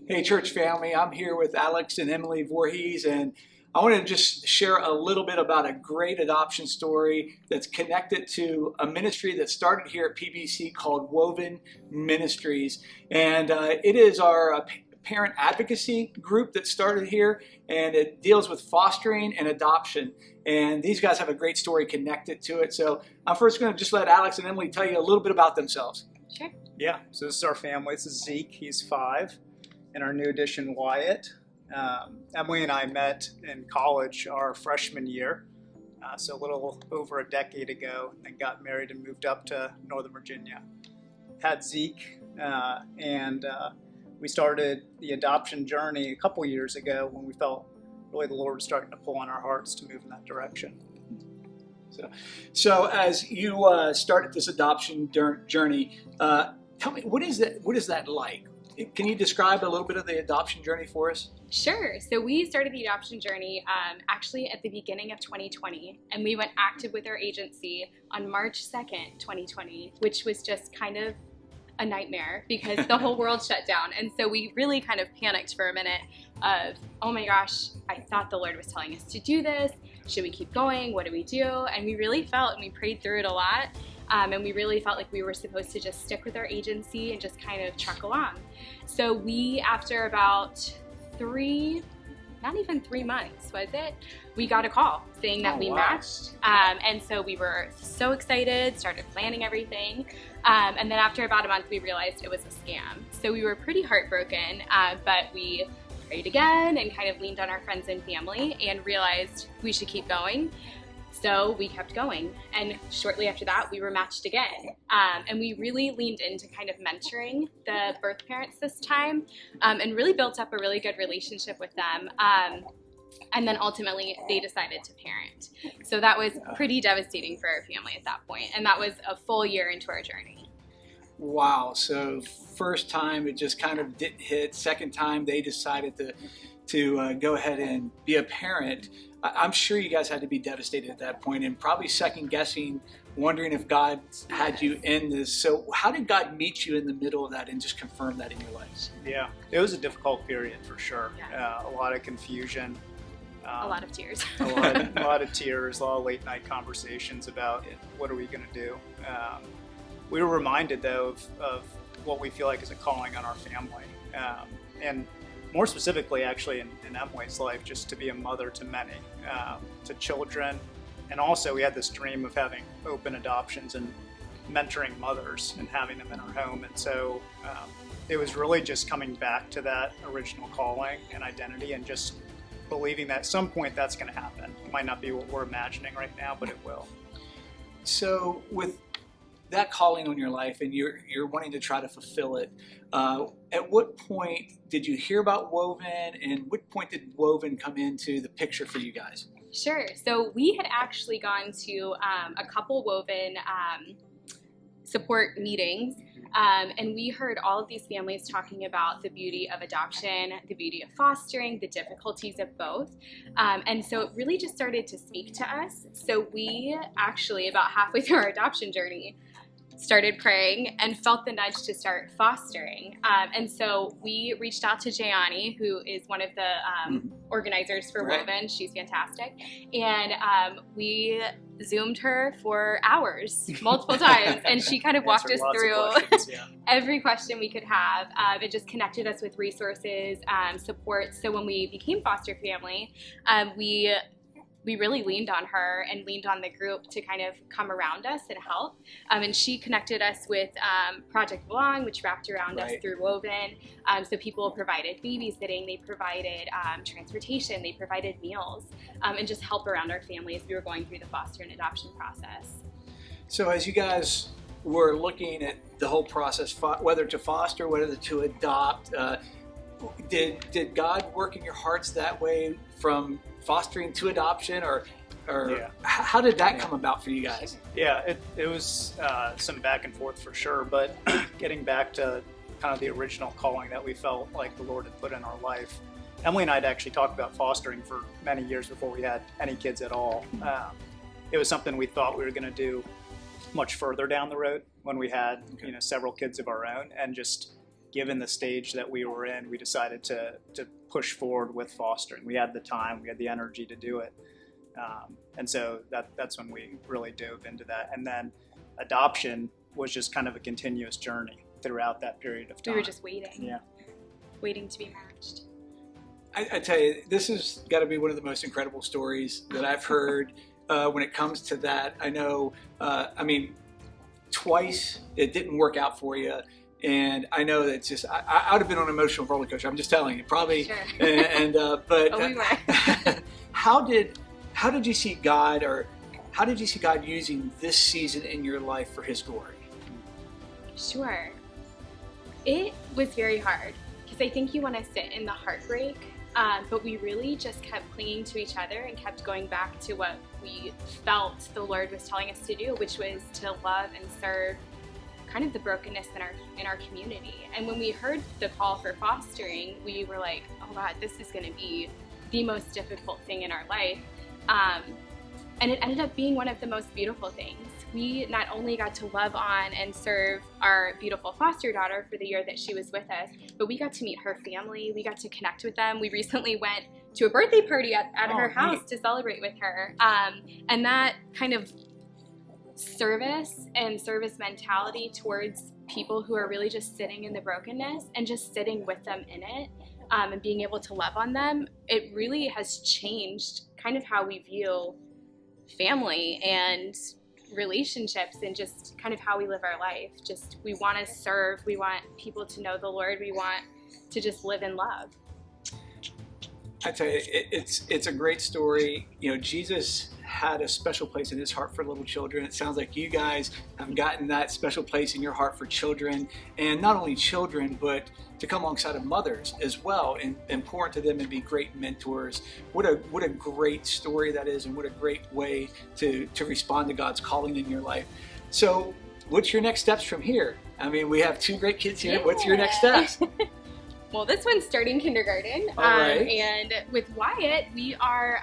Hey, church family, I'm here with Alex and Emily Voorhees, and I want to just share a little bit about a great adoption story that's connected to a ministry that started here at PBC called Woven Ministries. And it is our parent advocacy group that started here, and it deals with fostering and adoption. And these guys have a great story connected to it. So I'm first going to just let Alex and Emily tell you a little bit about themselves. Sure. Yeah, so this is our family. This is Zeke, he's 5, and our new addition, Wyatt. Emily and I met in college our freshman year, so a little over a decade ago, and got married and moved up to Northern Virginia. Had Zeke, and we started the adoption journey a couple years ago when we felt really the Lord was starting to pull on our hearts to move in that direction. So as you started this adoption journey, tell me, what is that like? Can you describe a little bit of the adoption journey for us? Sure. So we started the adoption journey actually at the beginning of 2020, and we went active with our agency on March 2nd, 2020, which was just kind of a nightmare because the whole world shut down. And so we really kind of panicked for a minute of, oh my gosh, I thought the Lord was telling us to do this. Should we keep going? What do we do? And we really felt, and we prayed through it a lot. And we really felt like we were supposed to just stick with our agency and just kind of truck along. So we, after about not even 3 months, was it? We got a call saying that we matched. And so we were so excited, started planning everything. And then after about a month, we realized it was a scam. So we were pretty heartbroken, but we prayed again and kind of leaned on our friends and family and realized we should keep going. So we kept going, and shortly after that, we were matched again. And we really leaned into kind of mentoring the birth parents this time, and really built up a really good relationship with them. And then ultimately, they decided to parent. So that was pretty devastating for our family at that point, and that was a full year into our journey. Wow. So first time it just kind of didn't hit. Second time they decided to go ahead and be a parent. I'm sure you guys had to be devastated at that point and probably second guessing, wondering if God had you in this. So how did God meet you in the middle of that and just confirm that in your lives? Yeah, it was a difficult period for sure. Yeah. A lot of confusion. A lot of tears. a lot of tears, a lot of late night conversations about what are we going to do. We were reminded though of what we feel like is a calling on our family. And more specifically, actually, in Emily's life, just to be a mother to many, to children. And also, we had this dream of having open adoptions and mentoring mothers and having them in our home. And so it was really just coming back to that original calling and identity and just believing that at some point that's going to happen. It might not be what we're imagining right now, but it will. So with that calling on your life and you're wanting to try to fulfill it, at what point did you hear about Woven, and what point did Woven come into the picture for you guys? Sure. So we had actually gone to a couple Woven support meetings, and we heard all of these families talking about the beauty of adoption, the beauty of fostering, the difficulties of both. And so it really just started to speak to us. So we actually, about halfway through our adoption journey, started praying and felt the nudge to start fostering. And so we reached out to Jayani, who is one of the organizers for Woven. She's fantastic. And we Zoomed her for hours, multiple times. And she kind of walked us through every question we could have. It just connected us with resources, support. So when we became foster family, we really leaned on her and leaned on the group to kind of come around us and help. And she connected us with Project Belong, which wrapped around us through Woven. So people provided babysitting, they provided transportation, they provided meals, and just help around our family as we were going through the foster and adoption process. So as you guys were looking at the whole process, whether to foster, whether to adopt, did God work in your hearts that way from fostering to adoption, or how did that come about for you guys? Yeah, it was some back and forth for sure, but getting back to kind of the original calling that we felt like the Lord had put in our life. Emily and I had actually talked about fostering for many years before we had any kids at all. It was something we thought we were going to do much further down the road when we had several kids of our own, and just given the stage that we were in, we decided to push forward with fostering. We had the time, we had the energy to do it. And so that's when we really dove into that. And then adoption was just kind of a continuous journey throughout that period of time. We were just waiting. Yeah. Waiting to be matched. I tell you, this has got to be one of the most incredible stories that I've heard when it comes to that. I know, twice it didn't work out for you. And I know that just, I would have been on an emotional roller coaster. I'm just telling you, probably. Sure. But we were. how did you see God, or how did you see God using this season in your life for His glory? Sure. It was very hard because I think you want to sit in the heartbreak, but we really just kept clinging to each other and kept going back to what we felt the Lord was telling us to do, which was to love and serve kind of the brokenness in our community. And when we heard the call for fostering, we were like, oh God, this is going to be the most difficult thing in our life. And it ended up being one of the most beautiful things. We not only got to love on and serve our beautiful foster daughter for the year that she was with us, but we got to meet her family. We got to connect with them. We recently went to a birthday party at her house to celebrate with her. And that kind of service and service mentality towards people who are really just sitting in the brokenness and just sitting with them in it, and being able to love on them, it really has changed kind of how we view family and relationships and just kind of how we live our life. Just, we want to serve, we want people to know the Lord, we want to just live in love. I tell you, it's a great story. You know, Jesus had a special place in His heart for little children. It sounds like you guys have gotten that special place in your heart for children, and not only children, but to come alongside of mothers as well and pour into them and be great mentors. What a great story that is, and what a great way to respond to God's calling in your life. So what's your next steps from here? I mean, we have two great kids here. Yeah. What's your next steps? Well, this one's starting kindergarten. All right. And with Wyatt, we are,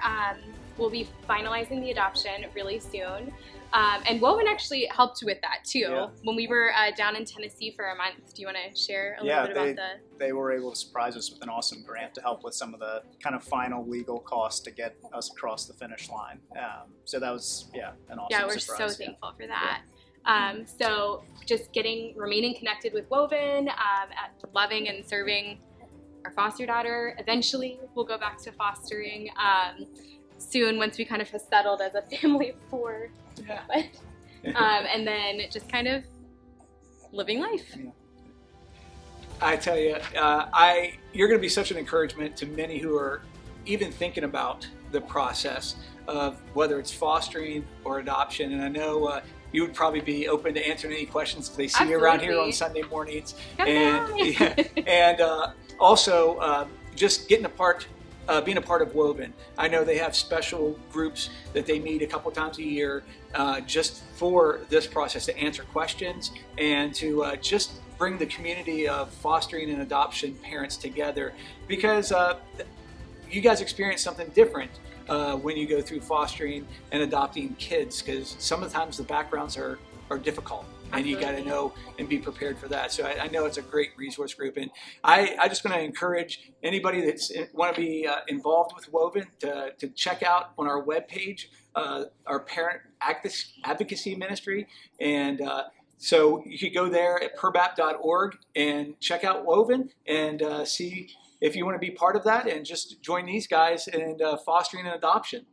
we'll be finalizing the adoption really soon. And Woven actually helped with that too. Yeah. When we were down in Tennessee for a month. Do you want to share a little bit about they were able to surprise us with an awesome grant to help with some of the kind of final legal costs to get us across the finish line. So that was, an awesome we're surprise. so thankful for that. So just remaining connected with Woven, loving and serving our foster daughter. Eventually we'll go back to fostering soon, once we kind of have settled as a family of four. Yeah. And then just kind of living life. Yeah. I tell you, you're going to be such an encouragement to many who are even thinking about the process of whether it's fostering or adoption. And I know you would probably be open to answering any questions if they see you around here on Sunday mornings. And also just being a part of Woven. I know they have special groups that they meet a couple times a year just for this process, to answer questions and to just bring the community of fostering and adoption parents together, because you guys experience something different when you go through fostering and adopting kids, because some of the times the backgrounds are difficult. And you got to know and be prepared for that. So I know it's a great resource group. And I just want to encourage anybody that's want to be involved with Woven to check out on our webpage our Parent Advocacy Ministry. And so you could go there at perbap.org and check out Woven and see if you want to be part of that and just join these guys in fostering and adoption.